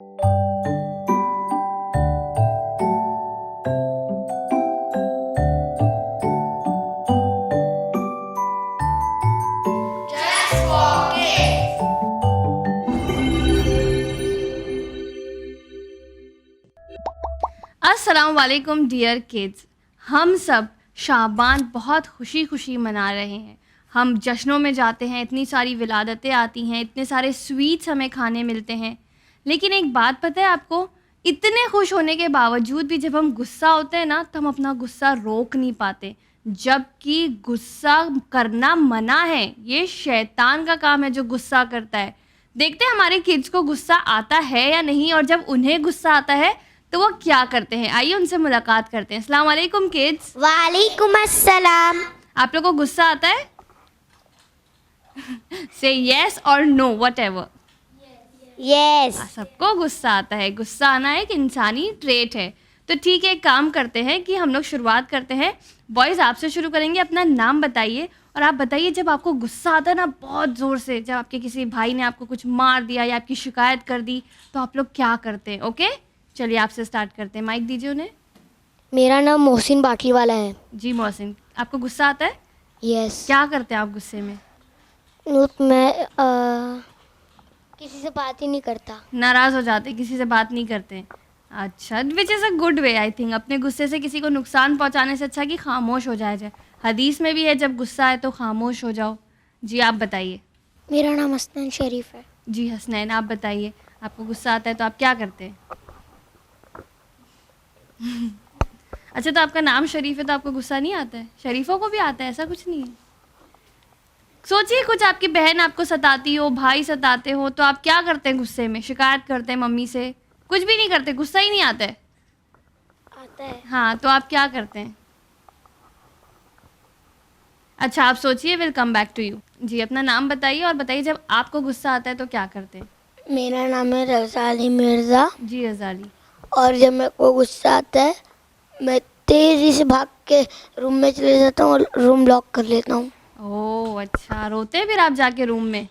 अस्सलाम वालेकुम dear kids. हम सब शाबान बहुत खुशी खुशी मना रहे हैं। हम जश्नों में जाते हैं, इतनी सारी विलादतें आती हैं, इतने सारे स्वीट्स हमें खाने मिलते हैं। लेकिन एक बात पता है आपको, इतने खुश होने के बावजूद भी जब हम गुस्सा होते हैं ना, तो हम अपना गुस्सा रोक नहीं पाते। जबकि गुस्सा करना मना है, ये शैतान का काम है जो गुस्सा करता है। देखते हैं हमारे किड्स को गुस्सा आता है या नहीं, और जब उन्हें गुस्सा आता है तो वो क्या करते हैं। आइए उनसे मुलाकात करते हैं। अस्सलाम वालेकुम किड्स। वालेकुम अस्सलाम। आप लोगों को गुस्सा आता है? से यस और नो, व्हाटएवर। यस। सबको गुस्सा आता है। गुस्सा आना एक इंसानी ट्रेट है। तो ठीक है, एक काम करते हैं कि हम लोग शुरुआत करते हैं। बॉयज़ आपसे शुरू करेंगे। अपना नाम बताइए और आप बताइए जब आपको गुस्सा आता है ना बहुत ज़ोर से, जब आपके किसी भाई ने आपको कुछ मार दिया या आपकी शिकायत कर दी, तो आप लोग क्या करते हैं। ओके, चलिए आपसे स्टार्ट करते हैं। माइक दीजिए उन्हें। मेरा नाम मोहसिन बाटली वाला है। जी मोहसिन, आपको गुस्सा आता है? यस। क्या करते हैं आप गुस्से में? मैं किसी से बात ही नहीं करता। नाराज़ हो जाते, किसी से बात नहीं करते। अच्छा, which is a good way I think. अपने गुस्से से किसी को नुकसान पहुंचाने से अच्छा कि खामोश हो जाया जाए। हदीस में भी है जब गुस्सा आए तो खामोश हो जाओ। जी आप बताइए। मेरा नाम हसनैन शरीफ है। जी हसनैन, आप बताइए। आपको गुस्सा आता है तो आप क्या करते हैं? अच्छा, तो आपका नाम शरीफ है तो आपको गुस्सा नहीं आता है? शरीफों को भी आता है, ऐसा कुछ नहीं है। सोचिए कुछ आपकी बहन आपको सताती हो, भाई सताते हो, तो आप क्या करते हैं गुस्से में? शिकायत करते हैं मम्मी से? कुछ भी नहीं करते, गुस्सा ही नहीं आता है? आता है। हाँ, तो आप क्या करते हैं? अच्छा, आप सोचिए, will come back to you. जी अपना नाम बताइए और बताइए जब आपको गुस्सा आता है तो क्या करते हैं? मेरा नाम है रज़ा अली मिर्ज़ा। जी रज़ाली। और जब मेरे को गुस्सा आता है मैं तेज़ी से भाग के रूम में चले जाता हूँ और रूम लॉक कर लेता हूँ। ओह अच्छा, रोते हैं फिर आप जाके रूम में?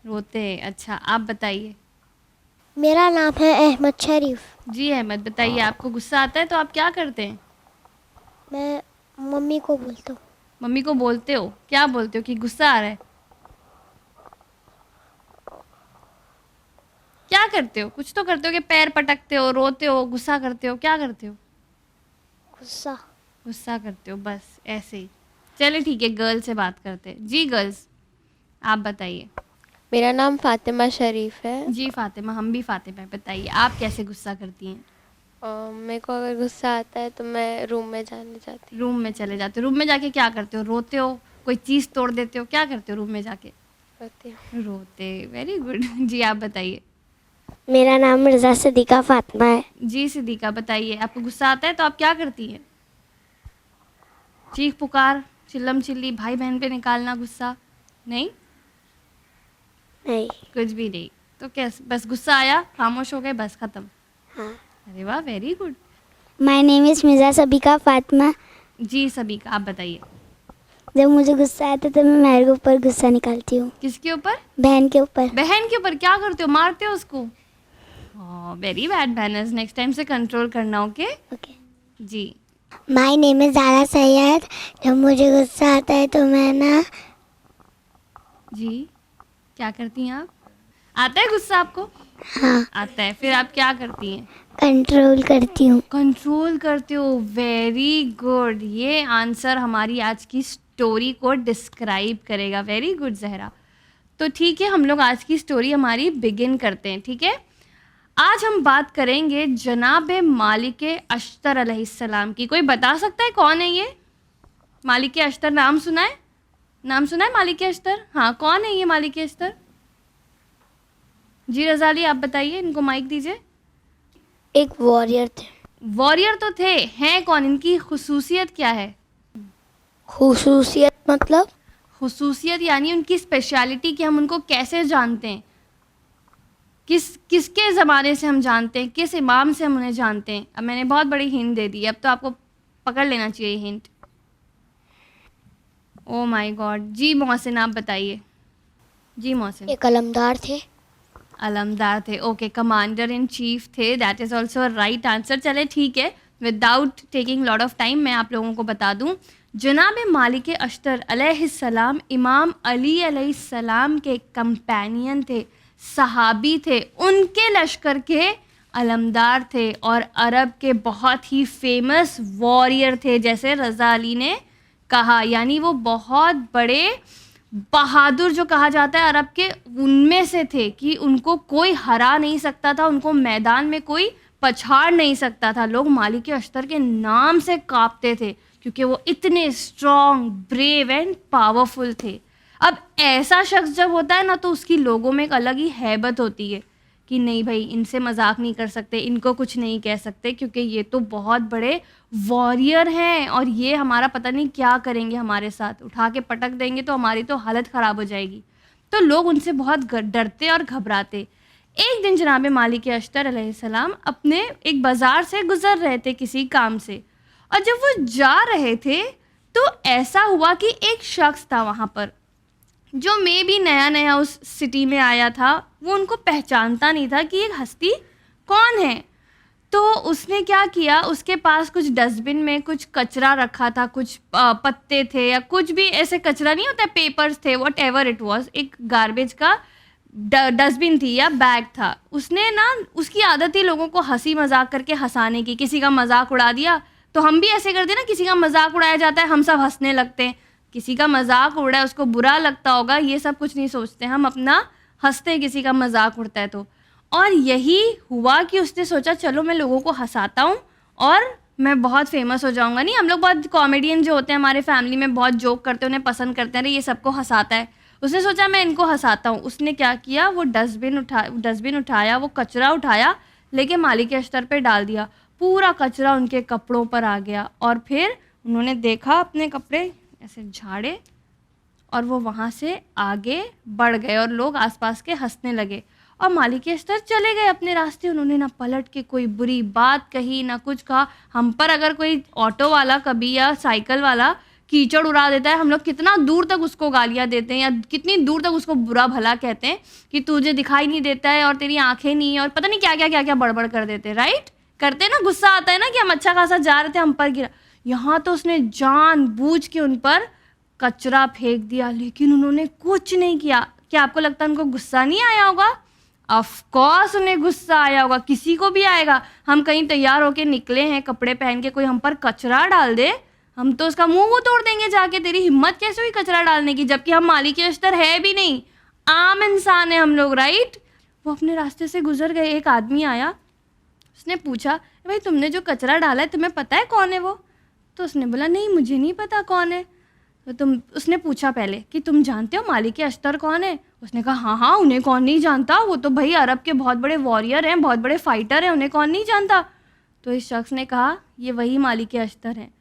रोते हैं, अच्छा आप बताइए। मेरा नाम है अहमद शरीफ। जी अहमद, बताइए आपको गुस्सा आता है तो आप क्या करते हैं? मैं मम्मी को बोलता हूँ। मम्मी को बोलते हो? क्या बोलते हो कि गुस्सा आ रहा है? क्या करते हो? कुछ तो करते हो कि पैर पटकते हो, रोते हो, गुस्सा करते हो, क्या करते हो? गुस्सा। गुस्सा करते हो, बस ऐसे ही। चलिए ठीक है, गर्ल से बात करते हैं। जी गर्ल्स, आप बताइए। मेरा नाम फातिमा शरीफ है। जी फातिमा, हम भी फातिमा हैं। बताइए आप कैसे गुस्सा करती हैं? मेरे को अगर गुस्सा आता है तो मैं रूम में जाने जाती रूम में चले जाते हो? रूम में जाके क्या करते हो? रोते हो? कोई चीज़ तोड़ देते हो? क्या करते हो रूम में जाके? होती हूँ। रोते, वेरी गुड। जी आप बताइए। मेरा नाम मिर्ज़ा सदीका फातिमा है। जी सिद्दीका, बताइए आपको गुस्सा आता है तो आप क्या करती हैं? चीख पुकार, चिल्लम चिल्ली, भाई बहन पे निकालना गुस्सा? नहीं, नहीं। कुछ भी नहीं। तो कैसे, बस गुस्सा आया, खामोश हो गए, बस खत्म? हाँ। अरे वाह, very good. My name is Mirza Sadiqa Fatima. जी सभी का, आप बताइए। जब मुझे गुस्सा आता है तो मैं मेरे के ऊपर गुस्सा निकालती हूँ। किसके ऊपर? बहन के ऊपर। बहन के ऊपर? क्या करते हो, मारते हो उसको? Very bad manners, next time से कंट्रोल करना। Okay okay. जी। My name is Zara Syed. जब मुझे गुस्सा आता है तो मैं ना जी क्या करती हैं आप? आता है गुस्सा आपको? हाँ आता है, फिर आप क्या करती हैं? कंट्रोल करती हूँ। कंट्रोल करते हो, वेरी गुड। ये आंसर हमारी आज की स्टोरी को डिस्क्राइब करेगा। Very good Zahra. तो ठीक है, हम लोग आज की स्टोरी हमारी बिगिन करते हैं। ठीक है, आज हम बात करेंगे जनाब मालिक अश्तर अलैहिस्सलाम की। कोई बता सकता है कौन है ये मालिक अश्तर? नाम सुना है? नाम सुना है मालिक अश्तर? हाँ, कौन है ये मालिक अश्तर? जी रज़ाली, आप बताइए, इनको माइक दीजिए। एक वॉरियर थे। वॉरियर तो थे, हैं कौन? इनकी खुसूसियत क्या है? खुसूसियत मतलब? खुसूसियत यानी उनकी स्पेशलिटी कि हम उनको कैसे जानते हैं, किसके ज़माने से हम जानते हैं, किस इमाम से हम उन्हें जानते हैं। अब मैंने बहुत बड़ी हिंट दे दी, अब तो आपको पकड़ लेना चाहिए हिंट। Oh my god. जी मोहसिन, आप बताइए। जी मोहसिन। एक कलमदार थे। अलमदार थे। ओके, कमांडर इन चीफ थे, that is also right answer. चले ठीक है, without taking lot of time मैं आप लोगों को बता दूं, जनाब मालिक अश्तर अलैहिस्सलाम इमाम अली अलैहिस्सलाम के कंपेनियन थे, सहाबी थे, उनके लश्कर के अलमदार थे और अरब के बहुत ही फेमस वॉरियर थे, जैसे रज़ा अली ने कहा। यानी वो बहुत बड़े बहादुर जो कहा जाता है अरब के, उनमें से थे कि उनको कोई हरा नहीं सकता था, उनको मैदान में कोई पछाड़ नहीं सकता था। लोग मालिक अश्तर के नाम से कांपते थे क्योंकि वो इतने स्ट्रॉन्ग, ब्रेव एंड पावरफुल थे। अब ऐसा शख्स जब होता है ना, तो उसकी लोगों में एक अलग ही हैबत होती है कि नहीं भाई, इनसे मजाक नहीं कर सकते, इनको कुछ नहीं कह सकते, क्योंकि ये तो बहुत बड़े वॉरियर हैं और ये हमारा पता नहीं क्या करेंगे हमारे साथ, उठा के पटक देंगे तो हमारी तो हालत ख़राब हो जाएगी। तो लोग उनसे बहुत डरते और घबराते। एक दिन जनाब मालिक अश्तर अलैहिस्सलाम अपने एक बाज़ार से गुज़र रहे थे किसी काम से, और जब वो जा रहे थे तो ऐसा हुआ कि एक शख्स था वहाँ पर जो मे भी नया नया उस सिटी में आया था, वो उनको पहचानता नहीं था कि ये हस्ती कौन है। तो उसने क्या किया, उसके पास कुछ डस्टबिन में कुछ कचरा रखा था, कुछ पत्ते थे या कुछ भी ऐसे कचरा नहीं होता, पेपर्स थे, वट एवर इट वॉज, एक गार्बेज का डस्टबिन थी या बैग था। उसने ना, उसकी आदत थी लोगों को हंसी मजाक करके हंसाने की, किसी का मजाक उड़ा दिया तो हम भी ऐसे करते हैं ना, किसी का मजाक उड़ाया जाता है हम सब हंसने लगते हैं, किसी का मजाक उड़ा है उसको बुरा लगता होगा, ये सब कुछ नहीं सोचते, हम अपना हंसते हैं किसी का मजाक उड़ता है तो। और यही हुआ कि उसने सोचा चलो मैं लोगों को हंसाता हूँ और मैं बहुत फेमस हो जाऊँगा। नहीं, हम लोग बहुत कॉमेडियन जो होते हैं हमारे फैमिली में, बहुत जोक करते हैं, उन्हें पसंद करते हैं, ये सबको हंसाता है। उसने सोचा मैं इनको हंसाता हूँ। उसने क्या किया, वो डस्टबिन उठाया, वो कचरा उठाया, लेके मालिक अश्तर पे डाल दिया। पूरा कचरा उनके कपड़ों पर आ गया और फिर उन्होंने देखा, अपने कपड़े ऐसे झाड़े और वो वहाँ से आगे बढ़ गए और लोग आसपास के हंसने लगे और मालिक अश्तर चले गए अपने रास्ते। उन्होंने ना पलट के कोई बुरी बात कही ना कुछ कहा। हम पर अगर कोई ऑटो वाला कभी या साइकिल वाला कीचड़ उड़ा देता है, हम लोग कितना दूर तक उसको गालियाँ देते हैं या कितनी दूर तक उसको बुरा भला कहते हैं कि तुझे दिखाई नहीं देता है और तेरी आंखें नहीं है और पता नहीं क्या क्या बड़बड़ कर देते हैं, राइट? करते ना, गुस्सा आता है ना कि हम अच्छा खासा जा रहे थे, हम पर गिरा। यहाँ तो उसने जानबूझ के उन पर कचरा फेंक दिया, लेकिन उन्होंने कुछ नहीं किया। क्या आपको लगता है उनको गुस्सा नहीं आया होगा? ऑफ कोर्स उन्हें गुस्सा आया होगा, किसी को भी आएगा। हम कहीं तैयार होके निकले हैं, कपड़े पहन के, कोई हम पर कचरा डाल दे, हम तो उसका मुंह तोड़ देंगे जाके। तेरी हिम्मत कैसे हुई कचरा डालने की, जबकि हम मालिक अश्तर है भी नहीं, आम इंसान है हम लोग, राइट? वो अपने रास्ते से गुजर गए। एक आदमी आया, उसने पूछा भाई तुमने जो कचरा डाला है तुम्हें पता है कौन है वो? तो उसने बोला नहीं मुझे नहीं पता कौन है। तो उसने पूछा पहले कि तुम जानते हो मालिक अश्तर कौन है? उसने कहा हाँ हाँ, उन्हें कौन नहीं जानता, वो तो भाई अरब के बहुत बड़े वॉरियर हैं, बहुत बड़े फाइटर हैं, उन्हें कौन नहीं जानता। तो इस शख्स ने कहा ये वही मालिक अश्तर हैं।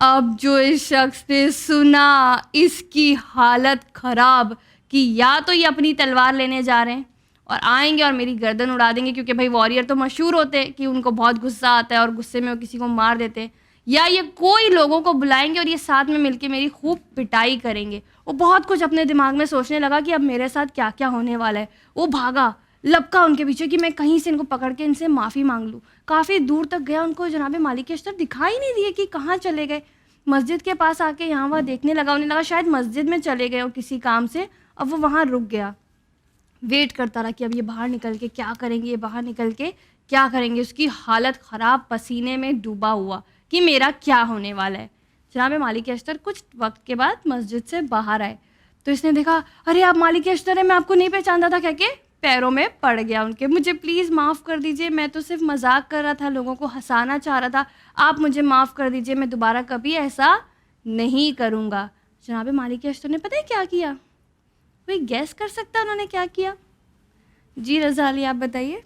अब जो इस शख्स ने सुना, इसकी हालत ख़राब कि या तो ये अपनी तलवार लेने जा रहे हैं और आएंगे और मेरी गर्दन उड़ा देंगे, क्योंकि भाई वॉरियर तो मशहूर होते हैं कि उनको बहुत गुस्सा आता है और गुस्से में वो किसी को मार देते हैं, या ये कोई लोगों को बुलाएंगे और ये साथ में मिलके मेरी खूब पिटाई करेंगे। वो बहुत कुछ अपने दिमाग में सोचने लगा कि अब मेरे साथ क्या क्या होने वाला है। वो भागा, लपका उनके पीछे कि मैं कहीं से इनको पकड़ के इनसे माफ़ी मांग लूँ। काफ़ी दूर तक गया, उनको जनाब मालिक अश्तर दिखाई नहीं दिए कि कहाँ चले गए। मस्जिद के पास आके यहाँ वहाँ देखने लगा, उन्हें लगा शायद मस्जिद में चले गए हो किसी काम से। अब वो वहाँ रुक गया, वेट करता रहा कि अब ये बाहर निकल के क्या करेंगे, ये बाहर निकल के क्या करेंगे। उसकी हालत ख़राब, पसीने में डूबा हुआ कि मेरा क्या होने वाला है। जनाब मालिक अश्तर कुछ वक्त के बाद मस्जिद से बाहर आए तो इसने देखा अरे आप मालिक अश्तर है, मैं आपको नहीं पहचानता था, कह के पैरों में पड़ गया उनके। मुझे प्लीज़ माफ़ कर दीजिए, मैं तो सिर्फ मजाक कर रहा था, लोगों को हंसाना चाह रहा था, आप मुझे माफ़ कर दीजिए, मैं दोबारा कभी ऐसा नहीं करूँगा। जनाब मालिक अश्तर ने पता है क्या किया? कोई गैस कर सकता है उन्होंने क्या किया? जी रज़ा अली आप बताइए।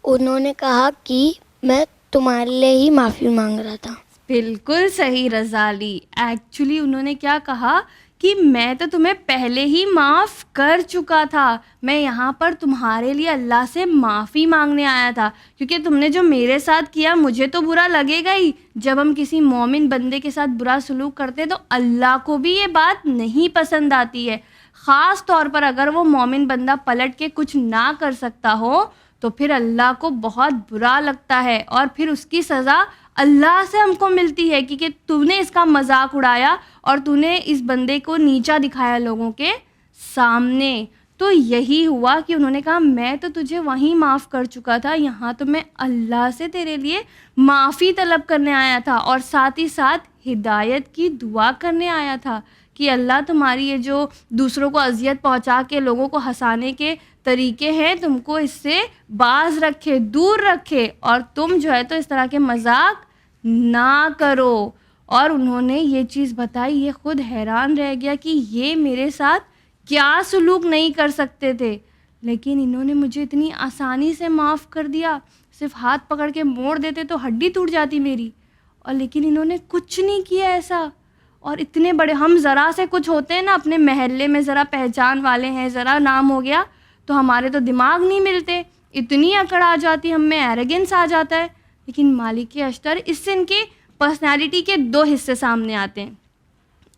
उन्होंने कहा कि मैं तुम्हारे लिए ही माफ़ी मांग रहा था। बिल्कुल सही रज़ा अली। एक्चुअली उन्होंने क्या कहा कि मैं तो तुम्हें पहले ही माफ़ कर चुका था, मैं यहाँ पर तुम्हारे लिए अल्लाह से माफ़ी मांगने आया था, क्योंकि तुमने जो मेरे साथ किया मुझे तो बुरा लगेगा ही। जब हम किसी मोमिन बंदे के साथ बुरा सलूक करते हैं तो अल्लाह को भी ये बात नहीं पसंद आती है। ख़ास तौर पर अगर वो मोमिन बंदा पलट के कुछ ना कर सकता हो तो फिर अल्लाह को बहुत बुरा लगता है और फिर उसकी सज़ा अल्लाह से हमको मिलती है कि तूने इसका मजाक उड़ाया और तूने इस बंदे को नीचा दिखाया लोगों के सामने। तो यही हुआ कि उन्होंने कहा मैं तो तुझे वहीं माफ़ कर चुका था, यहाँ तो मैं अल्लाह से तेरे लिए माफ़ी तलब करने आया था और साथ ही साथ हिदायत की दुआ करने आया था कि अल्लाह तुम्हारी ये जो दूसरों को अजियत पहुँचा के लोगों को हंसाने के तरीके हैं तुमको इससे बाज रखे, दूर रखे और तुम जो है तो इस तरह के मजाक ना करो। और उन्होंने ये चीज़ बताई, ये खुद हैरान रह गया कि ये मेरे साथ क्या सुलूक नहीं कर सकते थे, लेकिन इन्होंने मुझे इतनी आसानी से माफ़ कर दिया। सिर्फ हाथ पकड़ के मोड़ देते तो हड्डी टूट जाती मेरी, और लेकिन इन्होंने कुछ नहीं किया ऐसा। और इतने बड़े हम ज़रा से कुछ होते हैं ना, अपने महल्ले में ज़रा पहचान वाले हैं, ज़रा नाम हो गया तो हमारे तो दिमाग नहीं मिलते, इतनी अकड़ आ जाती, हम में एरोगेंस आ जाता है। लेकिन मालिक अश्तर, इससे इनकी पर्सनैलिटी के दो हिस्से सामने आते हैं।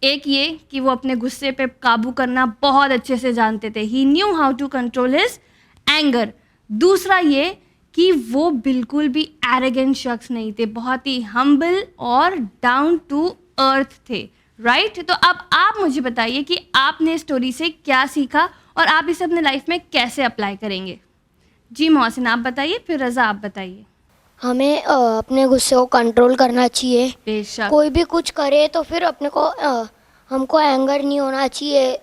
एक ये कि वो अपने गुस्से पे काबू करना बहुत अच्छे से जानते थे, he knew how to control his anger. दूसरा ये कि वो बिल्कुल भी एरोगेंट शख्स नहीं थे, बहुत ही हम्बल और डाउन टू अर्थ थे, राइट। तो अब आप मुझे बताइए कि आपने स्टोरी से क्या सीखा और आप इसे अपने लाइफ में कैसे अप्लाई करेंगे। जी मोहसिन आप बताइए, फिर रज़ा आप बताइए। हमें अपने गुस्से को कंट्रोल करना चाहिए। बेशक। कोई भी कुछ करे तो फिर अपने को हमको एंगर नहीं होना चाहिए।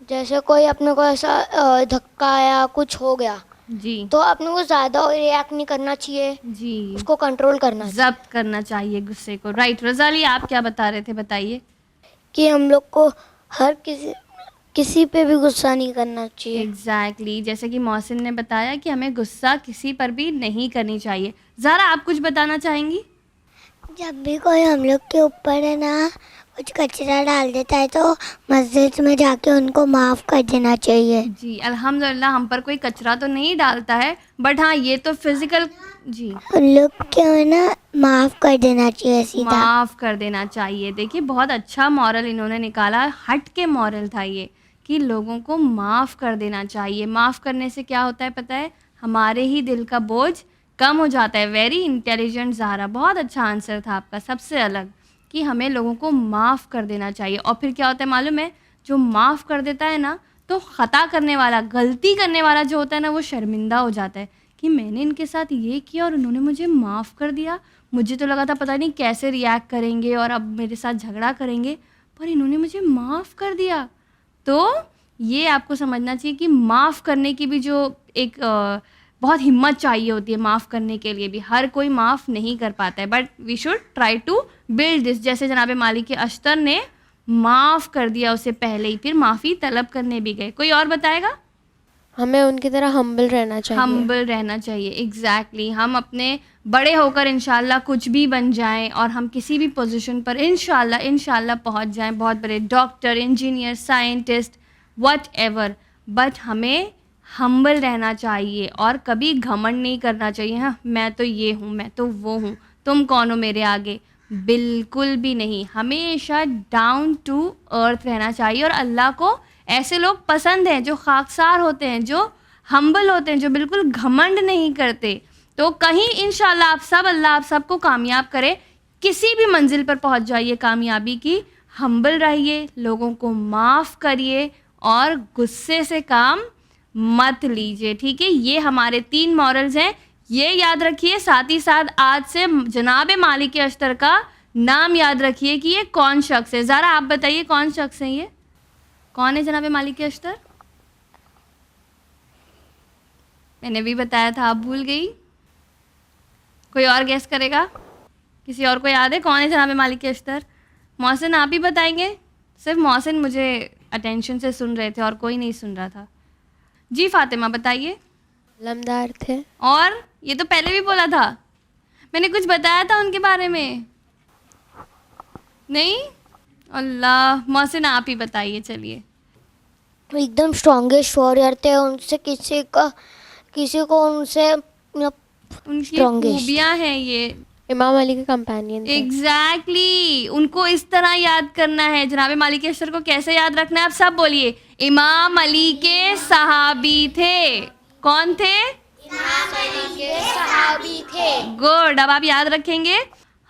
जैसे कोई अपने को ऐसा धक्का या कुछ हो गया जी तो अपने को ज़्यादा रिएक्ट नहीं करना चाहिए, जी, उसको कंट्रोल करना चाहिए। जब्त करना चाहिए गुस्से को, राइट। रज़ाली आप क्या बता रहे थे, बताइए। कि हम लोग को हर किसी पे भी गुस्सा नहीं करना चाहिए। एग्जैक्टली जैसे कि मोहसिन ने बताया कि हमें गुस्सा किसी पर भी नहीं करनी चाहिए। ज़ारा आप कुछ बताना चाहेंगी। जब भी कोई हम लोग के ऊपर है ना कुछ कचरा डाल देता है तो मस्जिद में जाके उनको माफ़ कर देना चाहिए। जी अल्हम्दुलिल्लाह हम पर कोई कचरा तो नहीं डालता है, बट हाँ ये तो फिज़िकल जी उन लोग के है ना माफ़ कर देना चाहिए, सीधा माफ़ कर देना चाहिए। देखिए बहुत अच्छा मॉरल इन्होंने निकाला, हट के मॉरल था ये कि लोगों को माफ़ कर देना चाहिए। माफ़ करने से क्या होता है पता है, हमारे ही दिल का बोझ कम हो जाता है। वेरी इंटेलिजेंट ज़ारा, बहुत अच्छा आंसर था आपका, सबसे अलग, कि हमें लोगों को माफ़ कर देना चाहिए। और फिर क्या होता है मालूम है, जो माफ़ कर देता है ना तो ख़ता करने वाला, गलती करने वाला जो होता है ना वो शर्मिंदा हो जाता है कि मैंने इनके साथ ये किया और उन्होंने मुझे माफ़ कर दिया। मुझे तो लगा था पता नहीं कैसे रिएक्ट करेंगे और अब मेरे साथ झगड़ा करेंगे, पर इन्होंने मुझे माफ़ कर दिया। तो ये आपको समझना चाहिए कि माफ़ करने की भी जो एक बहुत हिम्मत चाहिए होती है माफ़ करने के लिए भी, हर कोई माफ़ नहीं कर पाता है, but we should try to build this. जैसे जनाब मालिक अश्तर ने माफ़ कर दिया उसे पहले ही, फिर माफ़ी तलब करने भी गए। कोई और बताएगा। हमें उनकी तरह हम्बल रहना चाहिए। हम्बल रहना चाहिए, एग्जैक्टली। हम अपने बड़े होकर इंशाल्लाह कुछ भी बन जाएं और हम किसी भी पोजीशन पर इंशाल्लाह पहुंच जाएं, बहुत बड़े doctor, engineer, scientist, whatever, but हमें हम्बल रहना चाहिए और कभी घमंड नहीं करना चाहिए। हाँ मैं तो ये हूँ, मैं तो वो हूँ, तुम कौन हो मेरे आगे, बिल्कुल भी नहीं। हमेशा डाउन टू अर्थ रहना चाहिए। और अल्लाह को ऐसे लोग पसंद हैं जो खाकसार होते हैं, जो हम्बल होते हैं, जो बिल्कुल घमंड नहीं करते। तो कहीं इंशाल्लाह आप सब, अल्लाह आप सबको कामयाब करे, किसी भी मंजिल पर पहुंच जाइए कामयाबी की। हम्बल रहिए, लोगों को माफ़ करिए और गुस्से से काम मत लीजिए, ठीक है। ये हमारे 3 मॉरल्स हैं, ये याद रखिए। साथ ही साथ आज से जनाब मालिक अश्तर का नाम याद रखिए कि ये कौन शख्स है। ज़रा आप बताइए कौन शख्स है, ये कौन है जनाब मालिक अश्तर। मैंने भी बताया था, आप भूल गई। कोई और गेस करेगा, किसी और को याद है कौन है जनाब मालिक अश्तर। मोहसिन आप ही बताएंगे। सिर्फ मोहसिन मुझे अटेंशन से सुन रहे थे और कोई नहीं सुन रहा था। जी फातिमा बताइए। लमदार थे। और ये तो पहले भी बोला था, मैंने कुछ बताया था उनके बारे में, नहीं। अल्लाह, मोहसिन आप ही बताइए चलिए। एकदम स्ट्रॉन्गेस्ट वॉरियर थे, उनसे किसी को उनसे उनकी Strongest. खूबियाँ हैं ये, इमाम अली के कंपेनियन थे। एग्जैक्टली उनको इस तरह याद करना है। जनाब मालिक अशर को कैसे याद रखना है, आप सब बोलिए। इमाम अली के सहाबी थे। कौन थे? इमाम अली के सहाबी थे। गुड, अब आप याद रखेंगे।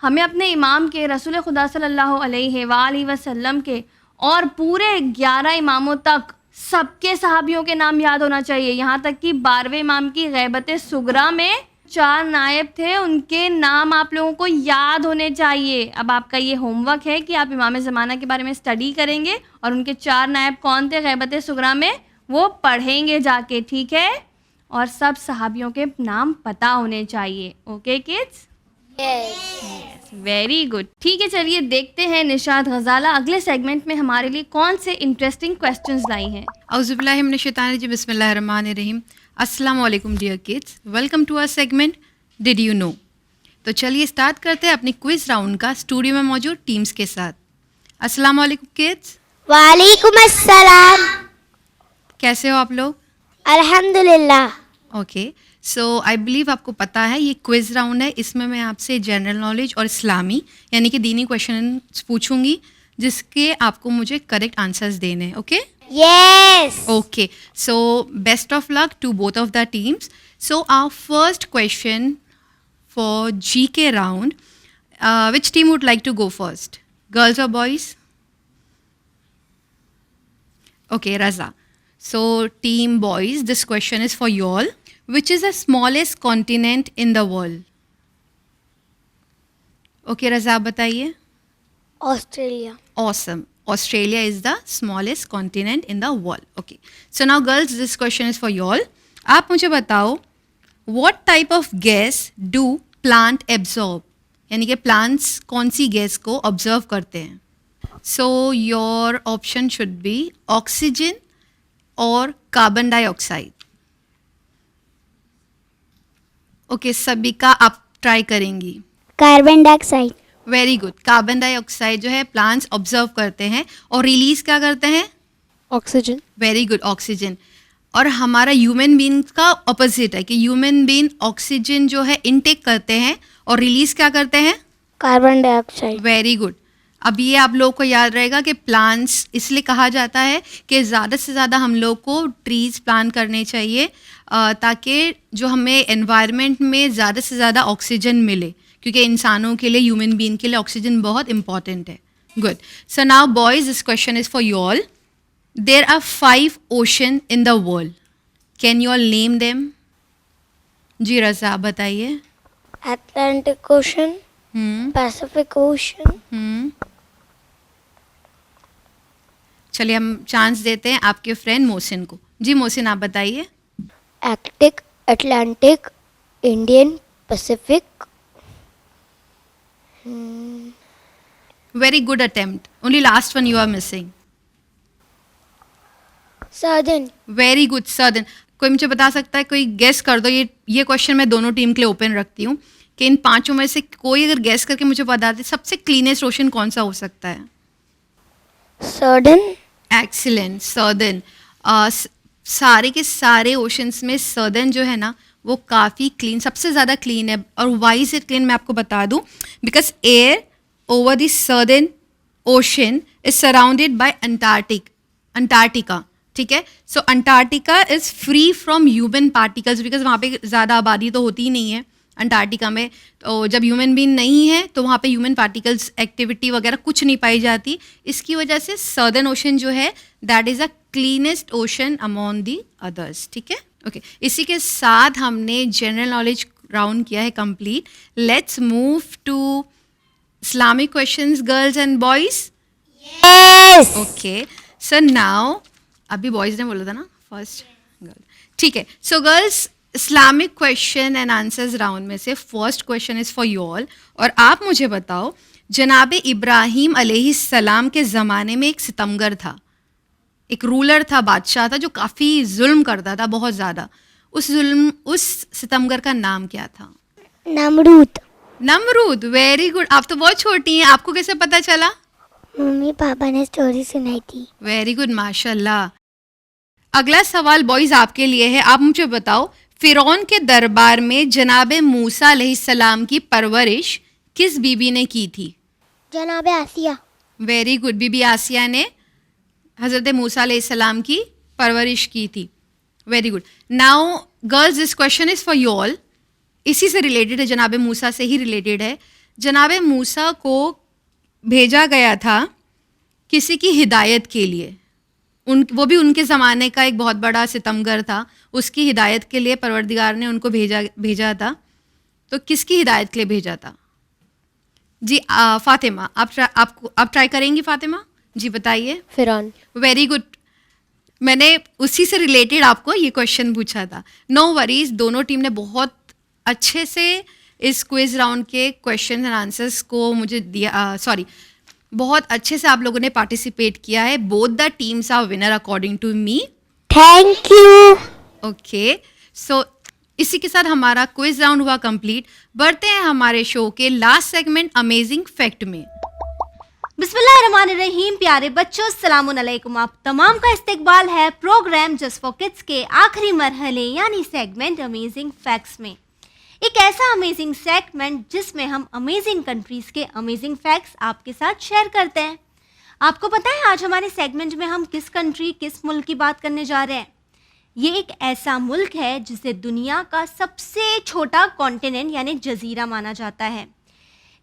हमें अपने इमाम के, रसूल खुदा सल्लल्लाहु अलैहि वसल्लम के और पूरे 11 इमामों तक सबके सहाबियों के नाम याद होना चाहिए। यहाँ तक कि 12वें इमाम की गैबत सुगरा में 4 नायब थे, उनके नाम आप लोगों को याद होने चाहिए। अब आपका ये होमवर्क है कि आप इमाम ज़माना के बारे में स्टडी करेंगे और उनके 4 नायब कौन थे गैबत सुगरा में, वो पढ़ेंगे जाके, ठीक है। और सब सहाबियों के नाम पता होने चाहिए। Okay kids, very good. ठीक है, चलिए देखते हैं निशात गजाला अगले सेगमेंट में हमारे लिए कौन से इंटरेस्टिंग क्वेश्चंस लाई हैं। औज़ुबिल्लाहि मिनश शैतानिर बिस्मिल्लाहिर्रहमानिर्रहीम। अस्सलाम वालेकुम dear kids, welcome to our segment did you know. तो चलिए स्टार्ट करते हैं अपनी क्विज राउंड का स्टूडियो में मौजूद टीम्स के साथ। अस्सलाम वालेकुम किड्स, वालेकुम अस्सलाम। कैसे हो आप लोग? अल्हम्दुलिल्लाह। ओके, सो आई बिलीव आपको पता है ये क्विज राउंड है। इसमें मैं आपसे जनरल नॉलेज और इस्लामी यानी कि दीनी क्वेश्चन पूछूंगी जिसके आपको मुझे करेक्ट आंसर्स देने हैं। Okay yes. Okay, so best of luck to both of the teams. So our first question for GK round, which team would like to go first? Girls or boys? Okay, Raza. So team boys, this question is for you all. Which is the smallest continent in the world? Okay, Raza, आप बताइए. Australia. Awesome. Australia is the smallest continent in the world. Okay. So now girls, this question is for you all. आप मुझे बताओ, what type of gas do plant absorb? यानी कि plants कौन सी gas को observe करते हैं? So your option should be oxygen or carbon dioxide. Okay, Sabika आप ट्राई करेंगी. Carbon dioxide. Very good. Carbon dioxide जो है प्लांट्स ऑब्जर्व करते हैं और रिलीज क्या करते हैं? ऑक्सीजन। Very good, oxygen. और हमारा ह्यूमन बीइंग का ऑपोजिट है कि ह्यूमन बीइंग ऑक्सीजन जो है इनटेक करते हैं और रिलीज क्या करते हैं? Carbon dioxide. Very good. अब ये आप लोगों को याद रहेगा कि प्लांट्स इसलिए कहा जाता है कि ज़्यादा से ज़्यादा हम लोग को ट्रीज प्लांट करने चाहिए ताकि जो हमें एनवायरनमेंट में ज़्यादा से ज़्यादा ऑक्सीजन मिले, क्योंकि इंसानों के लिए, ह्यूमन बीइंग के लिए ऑक्सीजन बहुत इंपॉर्टेंट है. Good. So now boys, this question is for you all. There are 5 ocean in the world. Can you all name them? जी रज़ा बताइए. Atlantic ocean, Pacific ocean. चलिए हम चांस देते हैं आपके फ्रेंड मोहसिन को. जी मोहसिन आप बताइए. Arctic, Atlantic, Indian, Pacific. Very good attempt. Only last one you are missing. Southern. Very good, Southern. कोई मुझे बता सकता है, कोई गेस कर दो. ये क्वेश्चन मैं दोनों टीम के लिए ओपन रखती हूँ कि इन 5 में से कोई अगर गेस करके मुझे बता दे सबसे क्लीनेस्ट ओशन कौन सा हो सकता है? सदर्न। Excellent, southern. सारे के सारे ओशंस में सदर्न जो है ना वो काफ़ी क्लीन, सबसे ज़्यादा क्लीन है. और वाई इज इट क्लीन मैं आपको बता दूँ. Because air over the southern ocean is surrounded by Antarctica. ठीक है. So Antarctica is free from human particles, because वहाँ पे ज़्यादा आबादी तो होती ही नहीं है अंटार्कटिका में. तो जब ह्यूमन बीइंग नहीं है तो वहाँ पे ह्यूमन पार्टिकल्स एक्टिविटी वगैरह कुछ नहीं पाई जाती. इसकी वजह से सदर्न ओशन जो है that is a cleanest ocean among the others. ठीक है. ओके. इसी के साथ हमने जनरल नॉलेज राउंड किया है complete. Let's move to Islamic questions girls and boys. Yes. Okay. So now अभी बॉयज ने बोला था ना फर्स्ट गर्ल. ठीक है. So girls, Islamic question and answers round में से first question is for you all. और आप मुझे बताओ, जनाब इब्राहीम अलैहिस्सलाम के ज़माने में एक सितमगर था, एक रूलर था, बादशाह था जो काफ़ी जुल्म करता था, बहुत ज़्यादा. उस सितमगर का नाम क्या था? नमरूद। नमरूद. Very good. आप तो बहुत छोटी हैं, आपको कैसे पता चला? मम्मी पापा ने स्टोरी सुनाई थी. वेरी गुड, माशाल्लाह. अगला सवाल बॉयज आपके लिए है. आप मुझे बताओ, फिरौन के दरबार में जनाब मूसा अलैहिस्सलाम की परवरिश किस बीबी ने की थी? जनाब आसिया। वेरी गुड, बीबी आसिया ने हज़रत मूसा अलैहिस्सलाम की परवरिश की थी। Very good. Now girls, this question is for you all. इसी से रिलेटेड है, जनाब मूसा से ही रिलेटेड है। जनाब मूसा को भेजा गया था किसी की हिदायत के लिए, वो भी उनके ज़माने का एक बहुत बड़ा सितमगर था, उसकी हिदायत के लिए परवरदिगार ने उनको भेजा था। तो किसकी हिदायत के लिए भेजा था? जी फातिमा, आप ट्राई करेंगी फातिमा जी, बताइए। फिरौन। Very good. मैंने उसी से रिलेटेड आपको ये क्वेश्चन पूछा था। नो वरीज, दोनों टीम ने बहुत अच्छे से इस क्विज राउंड के क्वेश्चन एंड आंसर्स को मुझे दिया, बहुत अच्छे से आप लोगों ने पार्टिसिपेट किया है। Both the teams are winner according to me. Thank you. Okay, so इसी के साथ हमारा क्विज राउंड हुआ कंप्लीट। बढ़ते हैं हमारे शो के लास्ट सेगमेंट अमेजिंग फैक्ट में। बिस्मिल्लाहिर्रहमानिर्रहीम। प्यारे बच्चों, अस्सलाम वालेकुम। आप तमाम का इस्तकबाल है प्रोग्राम जस्ट फॉर किड्स के आखिरी मरहले यानी सेगमेंट अमेजिंग फैक्ट्स में। एक ऐसा अमेजिंग सेगमेंट जिसमें हम अमेजिंग कंट्रीज़ के अमेजिंग फैक्ट्स आपके साथ शेयर करते हैं। आपको पता है आज हमारे सेगमेंट में हम किस कंट्री, किस मुल्क की बात करने जा रहे हैं? ये एक ऐसा मुल्क है जिसे दुनिया का सबसे छोटा कॉन्टिनेंट यानी जजीरा माना जाता है,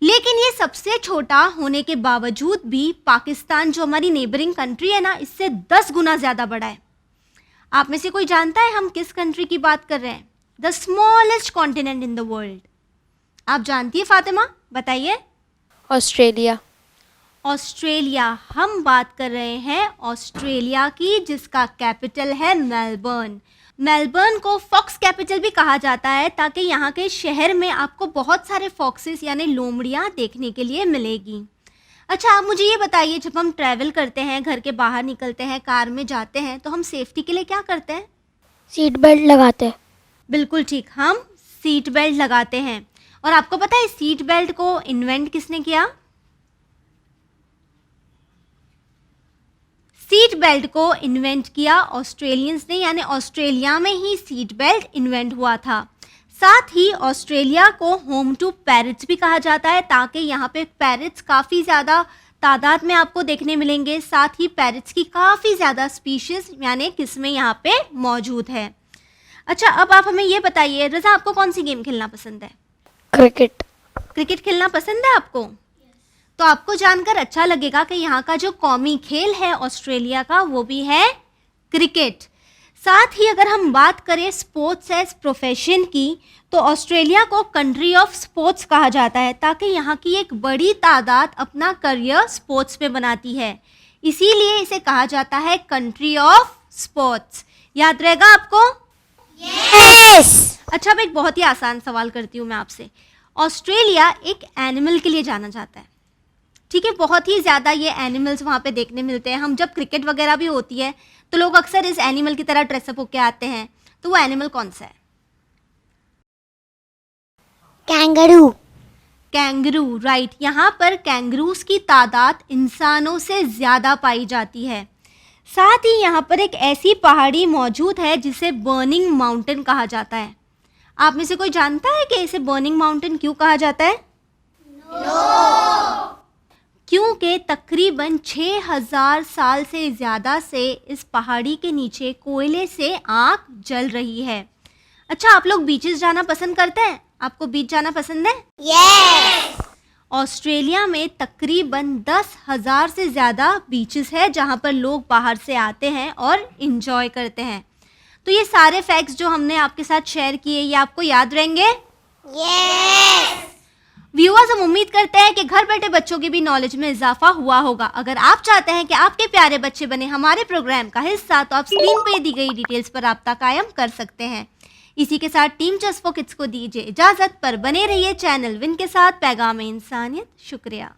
लेकिन ये सबसे छोटा होने के बावजूद भी पाकिस्तान जो हमारी नेबरिंग कंट्री है ना, इससे 10 गुना ज़्यादा बड़ा है। आप में से कोई जानता है हम किस कंट्री की बात कर रहे हैं? The smallest continent in the world. आप जानती है फातिमा, बताइए। ऑस्ट्रेलिया। ऑस्ट्रेलिया, हम बात कर रहे हैं ऑस्ट्रेलिया की, जिसका कैपिटल है मेलबर्न। मेलबर्न को फॉक्स कैपिटल भी कहा जाता है ताकि यहाँ के शहर में आपको बहुत सारे फॉक्सेस यानी लोमड़ियाँ देखने के लिए मिलेगी। अच्छा, आप मुझे ये बताइए, जब हम ट्रैवल करते हैं, घर के बाहर निकलते हैं, कार में जाते हैं, तो हम सेफ्टी के लिए क्या करते हैं? सीट बेल्ट लगाते। बिल्कुल ठीक, हम सीट बेल्ट लगाते हैं। और आपको पता है सीट बेल्ट को इन्वेंट किसने किया? सीट बेल्ट को इन्वेंट किया ऑस्ट्रेलियंस ने, यानी ऑस्ट्रेलिया में ही सीट बेल्ट इन्वेंट हुआ था। साथ ही ऑस्ट्रेलिया को होम टू पैरट्स भी कहा जाता है ताकि यहाँ पे पैरट्स काफ़ी ज़्यादा तादाद में आपको देखने मिलेंगे। साथ ही पैरट्स की काफ़ी ज़्यादा स्पीशीज़ यानी किस्में यहाँ पे मौजूद है। अच्छा, अब आप हमें ये बताइए, रज़ा आपको कौन सी गेम खेलना पसंद है? क्रिकेट। क्रिकेट खेलना पसंद है आपको? तो आपको जानकर अच्छा लगेगा कि यहाँ का जो कौमी खेल है ऑस्ट्रेलिया का वो भी है क्रिकेट। साथ ही अगर हम बात करें स्पोर्ट्स एज प्रोफेशन की, तो ऑस्ट्रेलिया को कंट्री ऑफ स्पोर्ट्स कहा जाता है ताकि यहाँ की एक बड़ी तादाद अपना करियर स्पोर्ट्स में बनाती है, इसीलिए इसे कहा जाता है कंट्री ऑफ स्पोर्ट्स। याद रहेगा आपको? यस। अच्छा, अब एक बहुत ही आसान सवाल करती हूँ मैं आपसे। ऑस्ट्रेलिया एक एनिमल के लिए जाना जाता है, ठीक है? बहुत ही ज़्यादा ये एनिमल्स वहाँ पे देखने मिलते हैं। हम जब क्रिकेट वगैरह भी होती है तो लोग अक्सर इस एनिमल की तरह ड्रेसअप होके आते हैं, तो वो एनिमल कौन सा है? कैंगरू। Kangaroo, right. यहाँ पर कैंगरूज की तादाद इंसानों से ज़्यादा पाई जाती है। साथ ही यहाँ पर एक ऐसी पहाड़ी मौजूद है जिसे बर्निंग माउंटेन कहा जाता है। आप में से कोई जानता है कि इसे बर्निंग माउंटेन क्यों कहा जाता है? क्योंकि तकरीबन 6000 साल से ज़्यादा से इस पहाड़ी के नीचे कोयले से आग जल रही है। अच्छा, आप लोग बीचेस जाना पसंद करते हैं? आपको बीच जाना पसंद है? यस। ऑस्ट्रेलिया में तकरीबन 10,000 से ज़्यादा बीचेस है जहाँ पर लोग बाहर से आते हैं और इन्जॉय करते हैं। तो ये सारे फैक्ट्स जो हमने आपके साथ शेयर किए, ये आपको याद रहेंगे? यस। व्यूअर्स, हम उम्मीद करते हैं कि घर बैठे बच्चों की भी नॉलेज में इजाफा हुआ होगा। अगर आप चाहते हैं कि आपके प्यारे बच्चे बने हमारे प्रोग्राम का हिस्सा, तो आप स्क्रीन पर दी गई डिटेल्स पर राब्ता कायम कर सकते हैं। इसी के साथ टीम जस्ट फॉर किड्स को दीजिए इजाज़त, पर बने रहिए चैनल विन के साथ। पैगाम इंसानियत। शुक्रिया।